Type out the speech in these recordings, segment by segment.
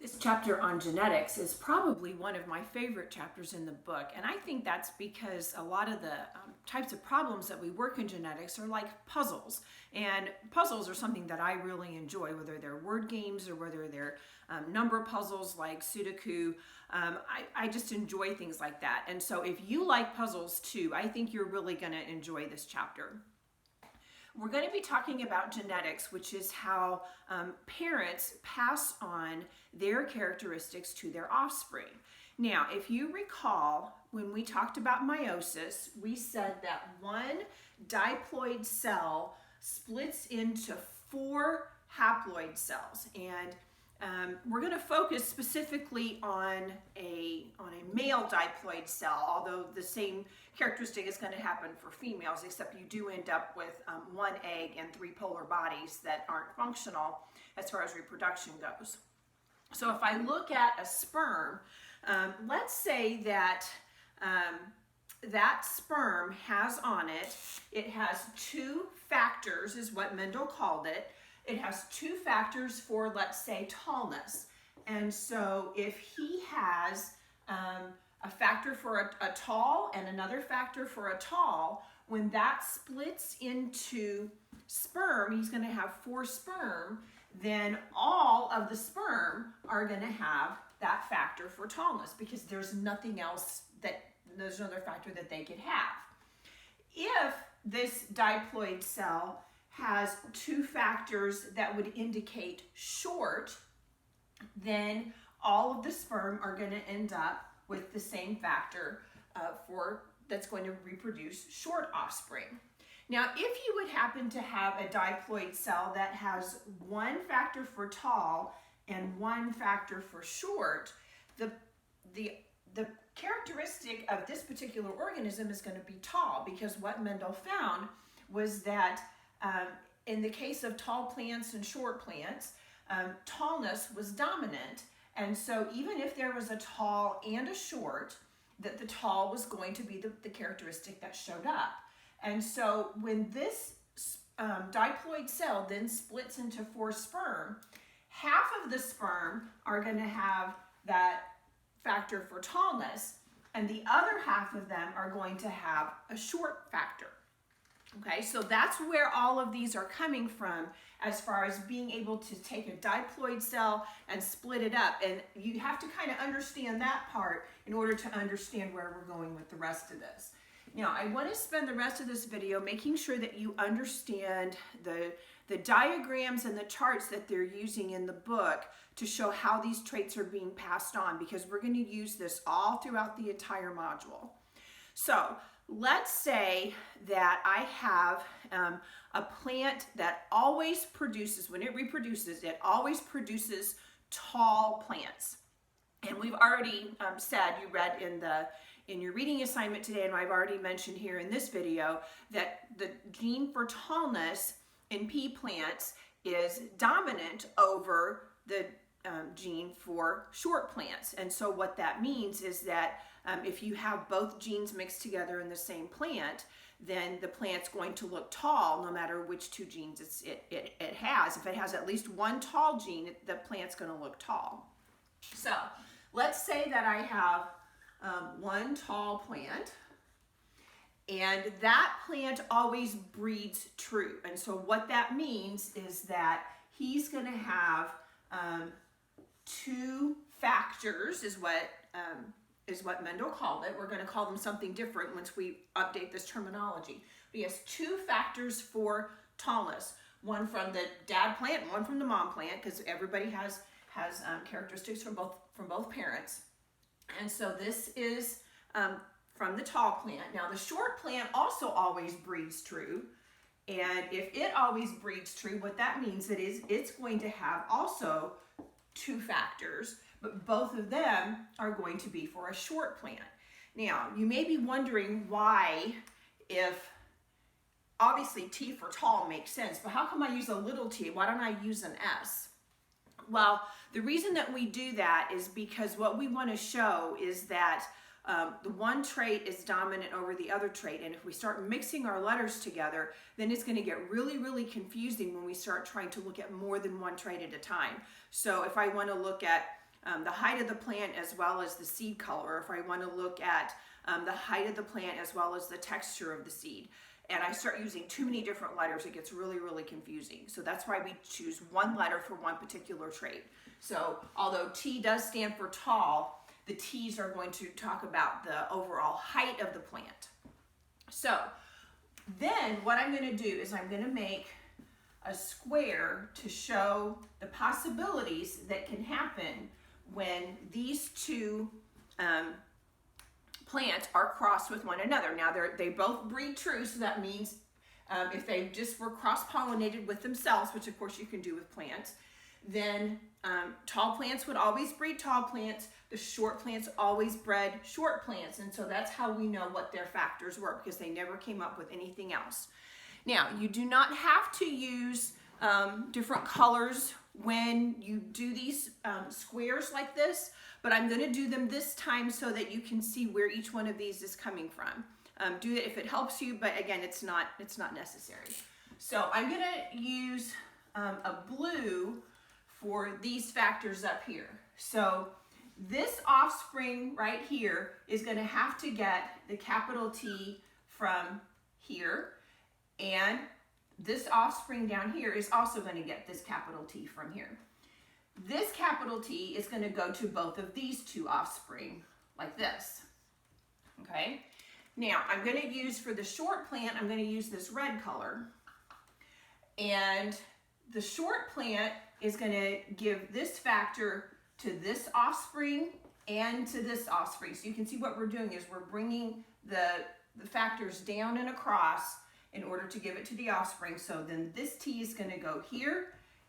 This chapter on genetics is probably one of my favorite chapters in the book, and I think that's because a lot of the types of problems that we work in genetics are like puzzles, and puzzles are something that I really enjoy, whether they're word games or whether they're number puzzles like Sudoku. I just enjoy things like that, and so if you like puzzles too, I think you're really going to enjoy this chapter. We're going to be talking about genetics, which is how parents pass on their characteristics to their offspring. Now, if you recall, when we talked about meiosis, we said that one diploid cell splits into 4 haploid cells, and we're going to focus specifically on a male diploid cell, although the same characteristic is going to happen for females, except you do end up with 1 egg and 3 polar bodies that aren't functional as far as reproduction goes. So if I look at a sperm, let's say that that sperm has on it, it has 2 factors, is what Mendel called it. It has 2 factors for, let's say, tallness. And so if he has a factor for a tall and another factor for a tall, when that splits into sperm, he's going to have 4 sperm, then all of the sperm are going to have that factor for tallness because there's nothing else there's another factor that they could have. If this diploid cell has 2 factors that would indicate short, then all of the sperm are going to end up with the same factor that's going to reproduce short offspring. Now, if you would happen to have a diploid cell that has 1 factor for tall and 1 factor for short, the characteristic of this particular organism is going to be tall, because what Mendel found was that in the case of tall plants and short plants, tallness was dominant. And so even if there was a tall and a short, that the tall was going to be the characteristic that showed up. And so when this diploid cell then splits into 4 sperm, half of the sperm are going to have that factor for tallness, and the other half of them are going to have a short factor. Okay, so that's where all of these are coming from as far as being able to take a diploid cell and split it up. And you have to kind of understand that part in order to understand where we're going with the rest of this. Now, I want to spend the rest of this video making sure that you understand the diagrams and the charts that they're using in the book to show how these traits are being passed on, because we're going to use this all throughout the entire module. So let's say that I have a plant that always produces, when it reproduces, it always produces tall plants. And we've already said, you read in your reading assignment today, and I've already mentioned here in this video, that the gene for tallness in pea plants is dominant over the gene for short plants. And so what that means is that if you have both genes mixed together in the same plant, then the plant's going to look tall no matter which 2 genes it has. If it has at least 1 tall gene, the plant's going to look tall. So let's say that I have 1 tall plant, and that plant always breeds true. And so what that means is that he's going to have 2 factors, is what Mendel called it. We're going to call them something different once we update this terminology. But he has 2 factors for tallness, one from the dad plant and one from the mom plant, because everybody has characteristics from both parents. And so this is from the tall plant. Now, the short plant also always breeds true. And if it always breeds true, what that means is it's going to have also 2 factors, but both of them are going to be for a short plant. Now, you may be wondering why, if obviously T for tall makes sense, but how come I use a little t? Why don't I use an S? Well, the reason that we do that is because what we want to show is that the one trait is dominant over the other trait, and if we start mixing our letters together, then it's going to get really, really confusing when we start trying to look at more than one trait at a time. So if I want to look at the height of the plant as well as the seed color, if I want to look at the height of the plant as well as the texture of the seed, and I start using too many different letters, it gets really, really confusing. So that's why we choose one letter for one particular trait. So although T does stand for tall, the T's are going to talk about the overall height of the plant. So then what I'm going to do is I'm going to make a square to show the possibilities that can happen when these two plants are crossed with one another. Now they both breed true, so that means if they just were cross-pollinated with themselves, which of course you can do with plants, then tall plants would always breed tall plants. The short plants always bred short plants, and so that's how we know what their factors were, because they never came up with anything else. Now, you do not have to use different colors when you do these squares like this, but I'm going to do them this time so that you can see where each one of these is coming from. Do it if it helps you, but again, it's not necessary. So I'm going to use a blue for these factors up here. So this offspring right here is going to have to get the capital T from here, and this offspring down here is also going to get this capital T from here. This capital T is going to go to both of these two offspring like this. Okay? Now, I'm going to use, for the short plant, I'm going to use this red color. And the short plant is going to give this factor to this offspring and to this offspring. So you can see what we're doing is we're bringing the factors down and across in order to give it to the offspring. So then this T is going to go here,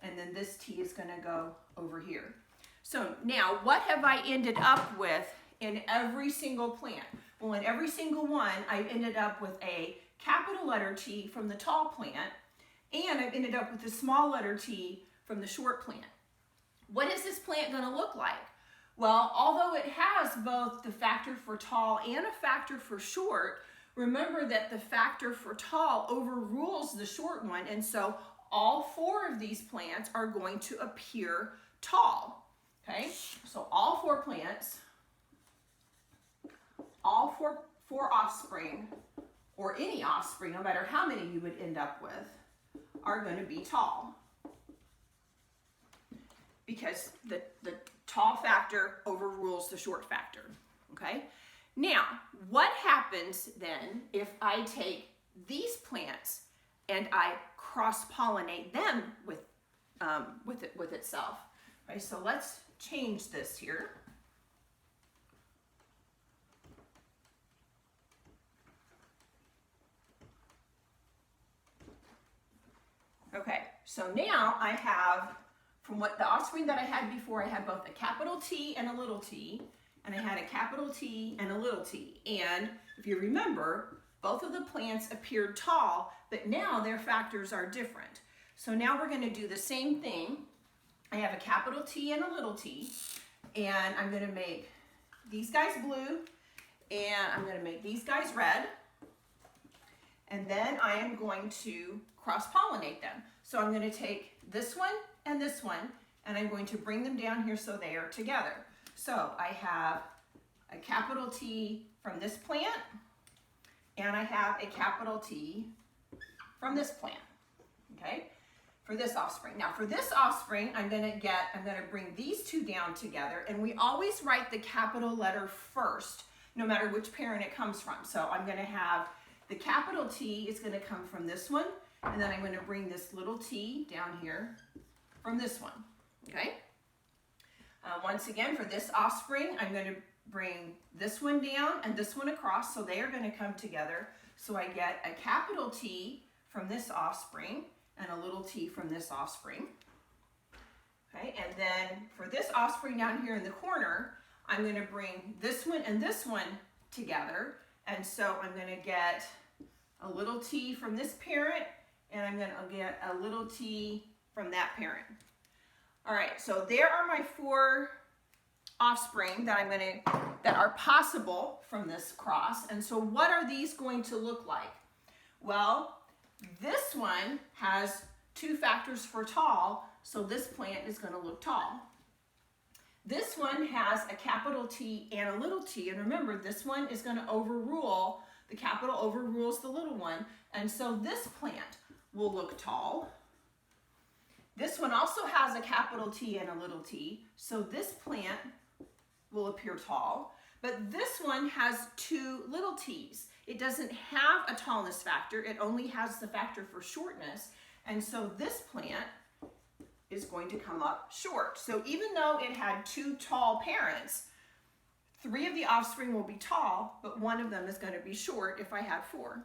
and then this T is going to go over here. So now, what have I ended up with in every single plant? Well, in every single one, I've ended up with a capital letter T from the tall plant, and I've ended up with a small letter T from the short plant. What is this plant going to look like? Well, although it has both the factor for tall and a factor for short, remember that the factor for tall overrules the short one, and so all four of these plants are going to appear tall. Okay, so all four plants, all four offspring, or any offspring, no matter how many you would end up with, are going to be tall, because the tall factor overrules the short factor. Okay, now what happens then if I take these plants and I cross-pollinate them with itself? Okay, so let's change this here. Okay, so now I have, from what the offspring that I had before, I had both a capital T and a little t, and I had a capital T and a little t. And if you remember, both of the plants appeared tall, but now their factors are different. So now we're going to do the same thing. I have a capital T and a little t, and I'm going to make these guys blue, and I'm going to make these guys red, and then I am going to cross-pollinate them. So I'm going to take this one and this one, and I'm going to bring them down here so they are together. So I have a capital T from this plant, and I have a capital T from this plant, okay, for this offspring. Now for this offspring, I'm going to bring these two down together, and we always write the capital letter first, no matter which parent it comes from. So I'm going to have the capital T is going to come from this one, and then I'm going to bring this little t down here from this one, okay? Once again, for this offspring, I'm going to bring this one down and this one across, so they are going to come together. So I get a capital T from this offspring and a little t from this offspring. Okay, and then for this offspring down here in the corner, I'm going to bring this one and this one together, and so I'm going to get a little t from this parent, and I'm going to get a little t from that parent. All right, so there are my four offspring that that are possible from this cross. And so what are these going to look like? Well, this one has two factors for tall, so this plant is going to look tall. This one has a capital T and a little t, and remember, this one is going to overrule, the capital overrules the little one, and so this plant will look tall. This one also has a capital T and a little t, so this plant will appear tall, but this one has two little t's. It doesn't have a tallness factor, it only has the factor for shortness, and so this plant is going to come up short. So even though it had two tall parents, 3 of the offspring will be tall, but one of them is going to be short if I had 4.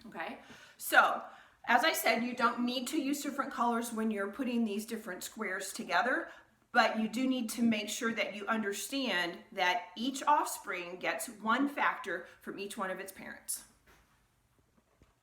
Okay, so as I said, you don't need to use different colors when you're putting these different squares together, but you do need to make sure that you understand that each offspring gets one factor from each one of its parents.